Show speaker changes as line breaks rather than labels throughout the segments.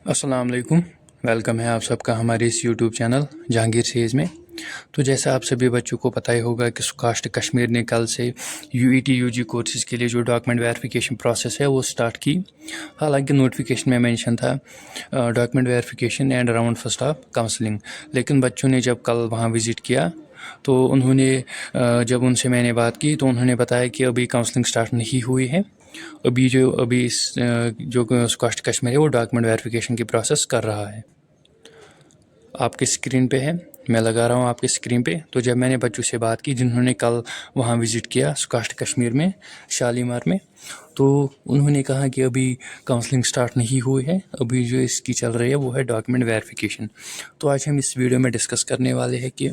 अस्सलाम वालेकुम। वेलकम है आप सबका हमारे इस यूट्यूब चैनल जहांगीर सेज में। तो जैसा आप सभी बच्चों को पता ही होगा कि सुकास्ट कश्मीर ने कल से यूईटी यूजी कोर्सेज़ के लिए जो डॉक्यूमेंट वेरिफिकेशन प्रोसेस है वो स्टार्ट की। हालांकि नोटिफिकेशन में मेंशन था document verification and round first of counselling, लेकिन बच्चों ने जब कल वहाँ विज़िट किया तो उन्होंने जब उनसे मैंने बात की तो उन्होंने बताया कि अभी काउंसलिंग स्टार्ट नहीं हुई है। अभी इस जो सुकास्ट कश्मीर है वो डॉक्यूमेंट वेरिफिकेशन की प्रोसेस कर रहा है। आपके स्क्रीन पे है, मैं लगा रहा हूँ आपके स्क्रीन पे। तो जब मैंने बच्चों से बात की जिन्होंने कल वहाँ विज़िट किया सुकास्ट कश्मीर में शालीमार में, तो उन्होंने कहा कि अभी काउंसलिंग स्टार्ट नहीं हुई है, अभी जो इसकी चल रही है वो है डॉक्यूमेंट वेरिफिकेशन। तो आज हम इस वीडियो में डिस्कस करने वाले हैं कि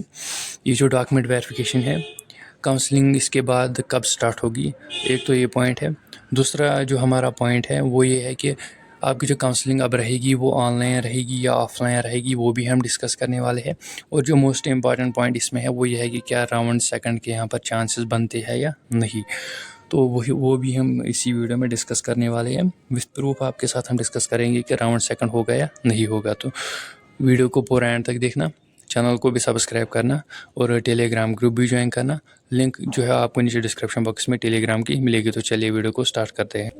ये जो डॉक्यूमेंट वेरिफिकेशन है, काउंसलिंग इसके बाद कब स्टार्ट होगी। एक तो ये पॉइंट है। दूसरा जो हमारा पॉइंट है वो ये है कि आपकी जो काउंसलिंग अब रहेगी वो ऑनलाइन रहेगी या ऑफलाइन रहेगी, वो भी हम डिस्कस करने वाले हैं। और जो मोस्ट इम्पॉर्टेंट पॉइंट इसमें है वो ये है कि क्या राउंड सेकंड के यहाँ पर चांसेस बनते हैं या नहीं। तो वो भी हम इसी वीडियो में डिस्कस करने वाले हैं। विथ प्रूफ आपके साथ हम डिस्कस करेंगे कि राउंड सेकंड होगा या नहीं होगा। तो वीडियो को पूरा एंड तक देखना, चैनल को भी सब्सक्राइब करना और टेलीग्राम ग्रुप भी ज्वाइन करना। लिंक जो है आपको नीचे डिस्क्रिप्शन बॉक्स में टेलीग्राम की मिलेगी। तो चलिए वीडियो को स्टार्ट करते हैं।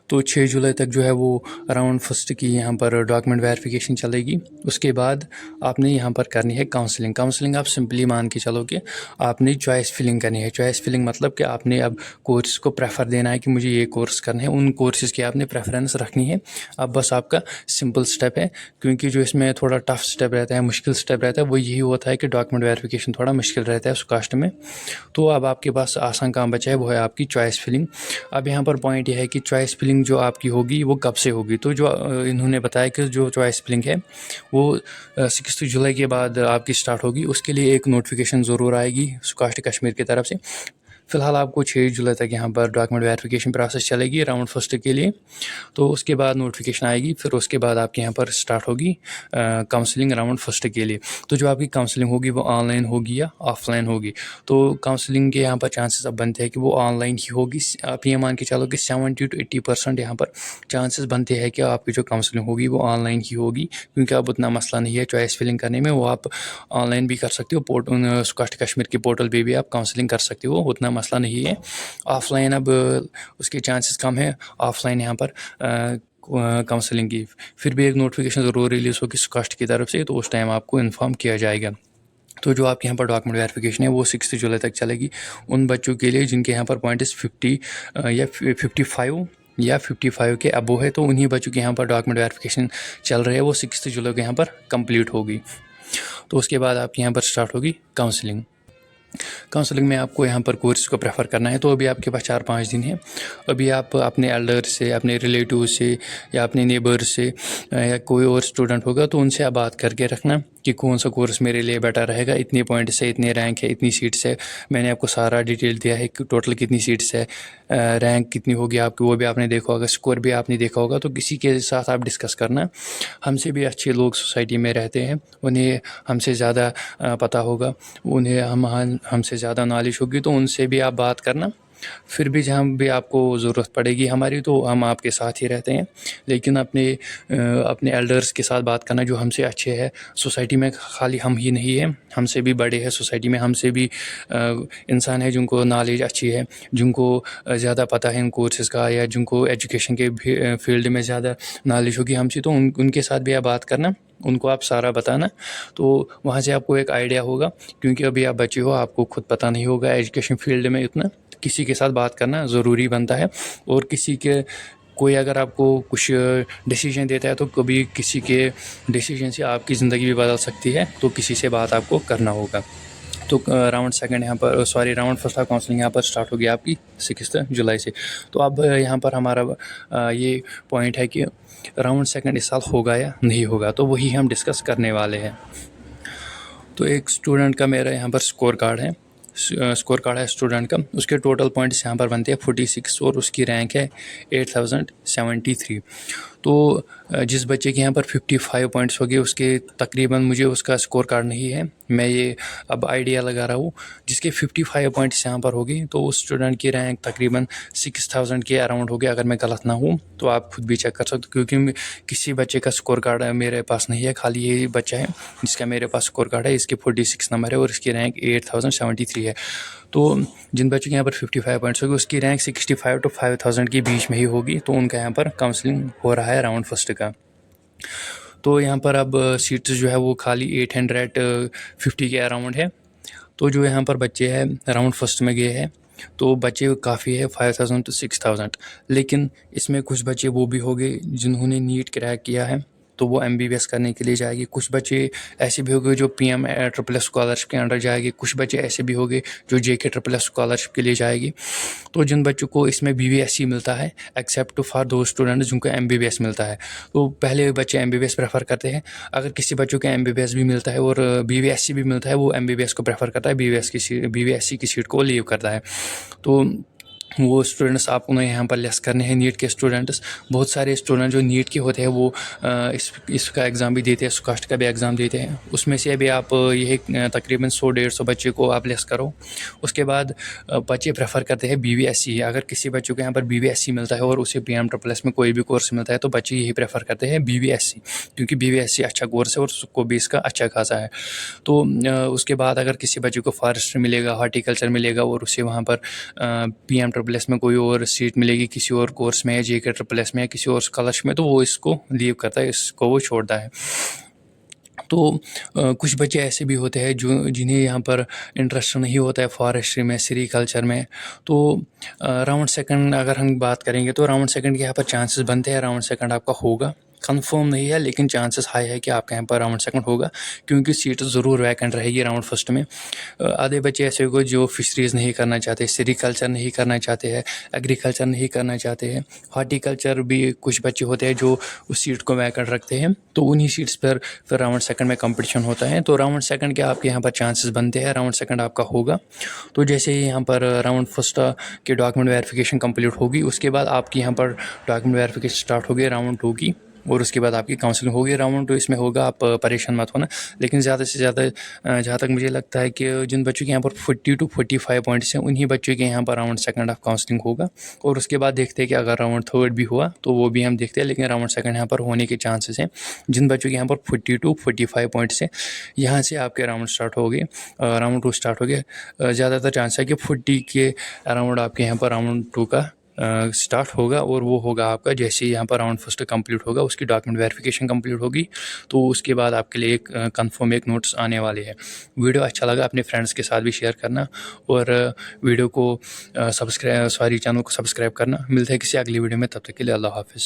तो 6 जुलाई तक जो है वो राउंड फर्स्ट की यहाँ पर डॉक्यूमेंट वेरिफिकेशन चलेगी। उसके बाद आपने यहाँ पर करनी है काउंसलिंग। काउंसलिंग आप सिंपली मान के चलो कि आपने चॉइस फिलिंग करनी है। चॉइस फिलिंग मतलब कि आपने अब कोर्स को प्रेफर देना है कि मुझे ये कोर्स करना है, उन कोर्सेज की आपने प्रेफरेंस रखनी है। अब बस आपका सिंपल स्टेप है, क्योंकि जो इसमें थोड़ा टफ स्टेप रहता है, मुश्किल स्टेप रहता है, वो यही होता है कि डॉक्यूमेंट वेरिफिकेशन थोड़ा मुश्किल रहता है सुकास्ट में। तो अब आपके पास आसान काम बचा है, वो है आपकी चॉइस फिलिंग। अब यहाँ पर पॉइंट ये है कि चॉइस फिलिंग जो आपकी होगी वो कब से होगी। तो जो इन्होंने बताया कि जो चॉइस फिलिंग है वो 6 जुलाई के बाद आपकी स्टार्ट होगी। उसके लिए एक नोटिफिकेशन ज़रूर आएगी सुकास्ट कश्मीर की तरफ से। फ़िलहाल आपको 6 जुलाई तक यहाँ पर डॉक्यूमेंट वेरिफिकेशन प्रोसेस चलेगी राउंड फर्स्ट के लिए। तो उसके बाद नोटिफिकेशन आएगी, फिर उसके बाद आपके यहाँ पर स्टार्ट होगी काउंसलिंग राउंड फर्स्ट के लिए। तो जो आपकी काउंसलिंग होगी वो ऑनलाइन होगी या ऑफलाइन होगी। तो काउंसलिंग के यहाँ पर चांसेस अब बनते हैं कि वो ऑनलाइन ही होगी। आप ये मान के चलो कि 70 to 80% यहाँ पर चांसेस बनते हैं कि आपकी जो काउंसलिंग होगी वो ऑनलाइन ही होगी, क्योंकि अब उतना मसला नहीं है चॉइस फिलिंग करने में। वो आप ऑनलाइन भी कर सकते हो, सुकास्ट कश्मीर के पोर्टल पे भी आप काउंसलिंग कर सकते हो, उतना मसला नहीं है। ऑफलाइन अब उसके चांसेस कम है, ऑफलाइन यहाँ पर काउंसलिंग की फिर भी एक नोटिफिकेशन ज़रूर रिलीज़ होगी सुकास्ट की तरफ से, तो उस टाइम आपको इन्फॉर्म किया जाएगा। तो जो आपके यहाँ पर डॉक्यूमेंट वेरिफिकेशन है वो 6 जुलाई तक चलेगी उन बच्चों के लिए जिनके यहाँ पर पॉइंट्स 50 या 55 या 55 के अबो है। तो उन्हीं बच्चों के यहाँ पर डॉक्यूमेंट वेरिफिकेशन चल रही है, वो 6 जुलाई के यहाँ पर कंप्लीट होगी। तो उसके बाद आपके यहाँ पर स्टार्ट होगी काउंसलिंग। काउंसलिंग में आपको यहाँ पर कोर्स को प्रेफर करना है। तो अभी आपके पास 4-5 दिन है। अभी आप अपने एल्डर से, अपने रिलेटिव से या अपने नेबर से या कोई और स्टूडेंट होगा तो उनसे आप बात करके रखना कि कौन सा कोर्स मेरे लिए बेटर रहेगा। इतने पॉइंट से, इतने रैंक है, इतनी सीट्स है। मैंने आपको सारा डिटेल दिया है कि टोटल कितनी सीट्स है, रैंक कितनी होगी आपकी, वो भी आपने देखा होगा, स्कोर भी आपने देखा होगा। तो किसी के साथ आप डिस्कस करना। हमसे भी अच्छे लोग सोसाइटी में रहते हैं, उन्हें हमसे ज़्यादा पता होगा, उन्हें हमसे ज़्यादा नॉलेज होगी, तो उनसे भी आप बात करना। फिर भी जहाँ भी आपको ज़रूरत पड़ेगी हमारी, तो हम आपके साथ ही रहते हैं। लेकिन अपने एल्डर्स के साथ बात करना जो हमसे अच्छे हैं। सोसाइटी में खाली हम ही नहीं हैं, हमसे भी बड़े हैं सोसाइटी में, हमसे भी इंसान है जिनको नॉलेज अच्छी है, जिनको ज़्यादा पता है इन कोर्सेज़ का, या जिनको एजुकेशन के फील्ड में ज़्यादा नॉलेज होगी हमसे। तो उनके साथ भी आप बात करना, उनको आप सारा बताना। तो वहाँ से आपको एक आइडिया होगा, क्योंकि अभी आप बच्चे हो, आपको खुद पता नहीं होगा एजुकेशन फील्ड में इतना। किसी के साथ बात करना ज़रूरी बनता है। और कोई अगर आपको कुछ डिसीजन देता है तो कभी किसी के डिसीजन से आपकी ज़िंदगी भी बदल सकती है। तो किसी से बात आपको करना होगा। तो राउंड सेकंड यहाँ पर राउंड फर्स्ट ऑफ काउंसलिंग यहाँ पर स्टार्ट होगी आपकी 6 जुलाई से। तो अब यहाँ पर हमारा ये पॉइंट है कि राउंड सेकंड इस साल होगा या नहीं होगा, तो वही हम डिस्कस करने वाले हैं। तो एक स्टूडेंट का मेरा यहाँ पर स्कोर कार्ड है स्टूडेंट का। उसके टोटल पॉइंट्स यहाँ पर बनते हैं 46 और उसकी रैंक है 8073। तो जिस बच्चे के यहाँ पर 55 पॉइंट्स हो गए, उसके तकरीबन मुझे उसका स्कोर कार्ड नहीं है, मैं ये अब आइडिया लगा रहा हूँ, जिसके 55 पॉइंट्स यहाँ पर होगी, तो उस स्टूडेंट की रैंक तकरीबन 6000 के अराउंड होगी। अगर मैं गलत ना हूँ तो आप खुद भी चेक कर सकते हो, क्योंकि किसी बच्चे का स्कोर कार्ड मेरे पास नहीं है, खाली ये बच्चा है जिसका मेरे पास स्कोर कार्ड है। इसके 46 नंबर है और इसकी रैंक 8073 है। तो जिन बच्चों के यहाँ पर 55 पॉइंट्स होगी उसकी रैंक 65 to 5000 के बीच में ही होगी। तो उनका यहाँ पर काउंसलिंग हो रहा है राउंड फर्स्ट का। तो यहाँ पर अब सीट्स जो है वो खाली 850 के अराउंड है। तो जो यहाँ पर बच्चे हैं राउंड फर्स्ट में गए हैं, तो बच्चे काफ़ी है 5000 to 6000। लेकिन इसमें कुछ बच्चे वो भी हो गए जिन्होंने नीट क्रैक किया है, तो वो MBBS करने के लिए जाएगी। कुछ बच्चे ऐसे भी हो गए जो PM SSS स्कॉलरशिप के अंडर जाएगी। कुछ बच्चे ऐसे भी हो गए जो JK SSS स्कॉलरशिप के लिए जाएगी। तो जिन बच्चों को इसमें BBSC मिलता है, एक्सेप्ट फॉर दो स्टूडेंट जिनको MBBS मिलता है, तो पहले बच्चे MBBS प्रेफर करते हैं। अगर किसी बच्चों को MBBS भी मिलता है और BBSC भी मिलता है, वो MBBS को प्रेफर करता है, BBSC की सीट को लीव करता है। तो वो स्टूडेंट्स आप उन्हें यहाँ पर लेस करने हैं। नीट के स्टूडेंट्स, बहुत सारे स्टूडेंट जो नीट के होते हैं वो इसका एग्ज़ाम भी देते हैं, सुकास्ट का भी एग्ज़ाम देते हैं। उसमें से अभी आप यही तकरीबन 100-150 बच्चे को आप लेस करो। उसके बाद बच्चे प्रेफर करते हैं BBSC। अगर किसी बच्चों को यहाँ पर BBSC मिलता है और उसे PMSS में कोई भी कोर्स मिलता है, तो बच्चे यही प्रेफर करते हैं BBSC, क्योंकि BBSC अच्छा कोर्स है और उसको भी इसका अच्छा खासा है। तो उसके बाद अगर किसी बच्चे को फॉरेस्ट्री मिलेगा, हॉर्टिकल्चर मिलेगा और उसे वहाँ पर PMSS में कोई और सीट मिलेगी किसी और कोर्स में, JK SSS में या किसी और स्कॉलरशिप में, तो वो इसको लीव करता है, इसको वो छोड़ता है। तो कुछ बच्चे ऐसे भी होते हैं जो जिन्हें यहाँ पर इंटरेस्ट नहीं होता है फॉरेस्ट्री में, सेरीकल्चर में। तो राउंड सेकंड अगर हम बात करेंगे तो राउंड सेकंड के यहाँ पर चांसेस बनते हैं राउंड सेकंड आपका होगा। कंफर्म नहीं है लेकिन चांसेस हाई है कि आपके यहाँ पर राउंड सेकंड होगा, क्योंकि सीट ज़रूर वैकेंट रहेगी राउंड फर्स्ट में। आधे बच्चे ऐसे होंगे जो फिशरीज़ नहीं करना चाहते, सेरीकल्चर नहीं करना चाहते हैं, एग्रीकल्चर नहीं करना चाहते हैं, हॉर्टिकल्चर भी कुछ बच्चे होते हैं जो उस सीट को वैकेंट रखते हैं। तो उन्हीं सीट्स पर फिर राउंड सेकंड में कंपटीशन होता है। तो राउंड सेकंड के आपके यहाँ पर चांसेस बनते हैं, राउंड सेकंड आपका होगा। तो जैसे ही यहाँ पर राउंड फर्स्ट की डॉक्यूमेंट वेरिफिकेशन कंप्लीट होगी, उसके बाद आपकी यहाँ पर डॉक्यूमेंट वेरिफिकेशन स्टार्ट होगी राउंड 2 की, और उसके बाद आपकी काउंसलिंग होगी। राउंड 2 इसमें होगा, आप परेशान मत होना। लेकिन ज़्यादा से ज़्यादा जहाँ तक मुझे लगता है कि जिन बच्चों के यहाँ पर 40 to 45 पॉइंट्स हैं, उन्हीं बच्चों के यहाँ पर राउंड सेकंड ऑफ काउंसलिंग होगा। और उसके बाद देखते हैं कि अगर राउंड थर्ड भी हुआ तो वो भी हम देखते हैं, लेकिन राउंड सेकंड यहाँ पर होने के चांसेस हैं। जिन बच्चों के यहाँ पर 40 to 45 पॉइंट्स हैं, यहाँ से आपके राउंड स्टार्ट हो गए, राउंड 2 स्टार्ट हो गया। ज़्यादातर चांस है कि 40 के अराउंड आपके यहाँ पर राउंड 2 का स्टार्ट होगा, और वो होगा आपका जैसे ही यहाँ पर राउंड फर्स्ट कंप्लीट होगा, उसकी डॉक्यूमेंट वेरिफिकेशन कंप्लीट होगी, तो उसके बाद आपके लिए एक कंफर्म एक नोट्स आने वाले हैं। वीडियो अच्छा लगा अपने फ्रेंड्स के साथ भी शेयर करना, और वीडियो को चैनल को सब्सक्राइब करना। मिलते हैं किसी अगली वीडियो में, तब तक के लिए अल्लाह हाफिज़।